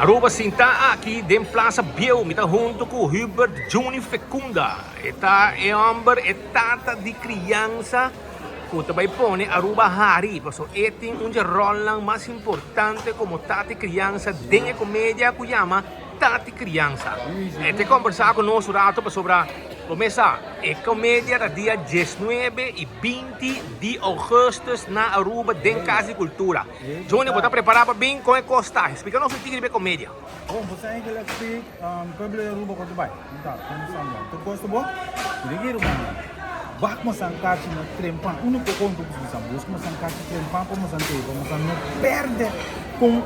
Aruba sinta aqui dem Plaza Biel, mita junto com Hubert Juni Fecunda. Eta é amber etata de criança. Kuta bay pone Aruba hari, paso eting un rol lang mas importante como tati criança dengue comédia que chama tati criança. Este conversar conosco rato sobre começa a comédia da dia 19 e 20 de agosto na Aruba den Casa e Cultura. Johnny, você preparado bem com a costa? Explica-nos o que é comédia. Bom, você é que explica como é Aruba quando vai. Então, começamos lá. Tu gosta bom? Dirigir o mano. Bak mo sang kati na trempan, uno ko kung sa bus mo sang kati trempan po mo sang tebo, mo sang no perde com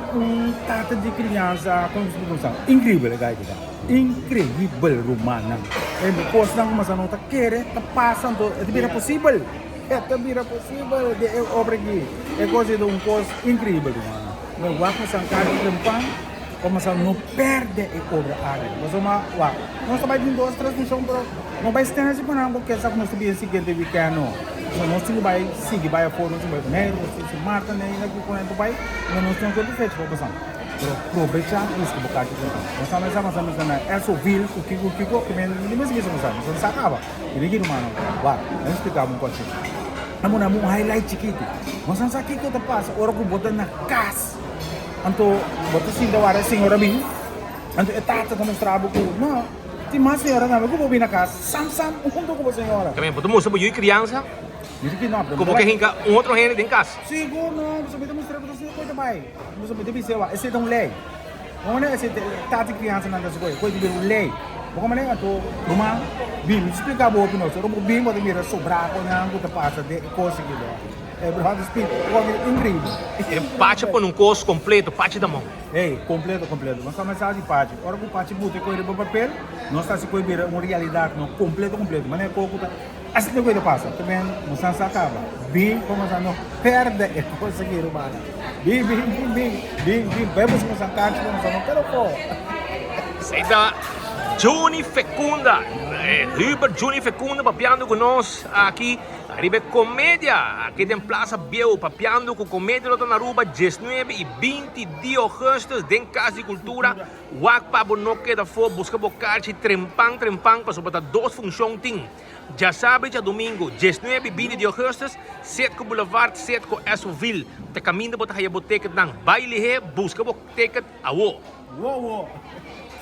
tata de criança, como se diz, incrível guys, incrível romana. E depois não mas não tá querer, tá passando, é vira possível. É vira possível de obra aqui. É coisa de coisa incrível romana. Mas bak mo sang kati trempan, como se não perde e obra área. Mas uma, nós só vai vir 2, 3 no chão, não vai estar assim para não, porque essa como se diz seguinte weekend, nós temos vai seguir, vai a fora, nós vai né, se mata né, aqui quando a gente vai, nós temos que feito para passar. Aproveitar isso que bocado de tempo. Nós estamos na SOVIL, o que nem mesmo isso nós sacava. E ninguém mano, vá, nós explicava um pouco. Amo na um highlight chiquito. Nós não sabe o que passa, ora que botar na casa. Anto botar sim da hora senhora bem. Anto etata como estrabo com, não. Ti mas senhora na ko bobina ka sam junto com a senhora. Também podemos saber criança. Dito que não, como que hinka outro gente em casa. Sigo não, você me mostrar para você coisa vai. Você me deve ser, esse é um lei. Onde esse tata criança não das coisa de lei. Como é que tu rumah bim explica boa para nós. Rumah bim pode vir sobrar com a que passa de coisa que é verdade, speak, é incrível. Parte por um curso completo, parte da mão. Ei, completo. Nós estamos a de parte. Ora que o parte bote coisa de papel, nós estamos a coisa uma realidade não completo. Mas é pouco assim que coisa passa. Também nós estamos a acaba. Bem, como nós não perde é coisa que é humana. Bem. Vemos que nós estamos a nós não quero pôr. Seita Juni Fecunda, Hubert Juni Fecunda papiando conosco aqui. Arriba comédia, aqui tem Plaza Biel, papiando com comédia lá na Aruba, 19 e 20 de agosto, tem Casa de Cultura, wak pa bonoque da fo, busca bocarte, trempang, para sobrata 2 funções tem. Já sabe, já domingo, 19 e 20 de agosto, 7 com Boulevard, 7 com Esoville, te caminho bota aí a boteca, nang baile he, busca boteca, awo. Uou.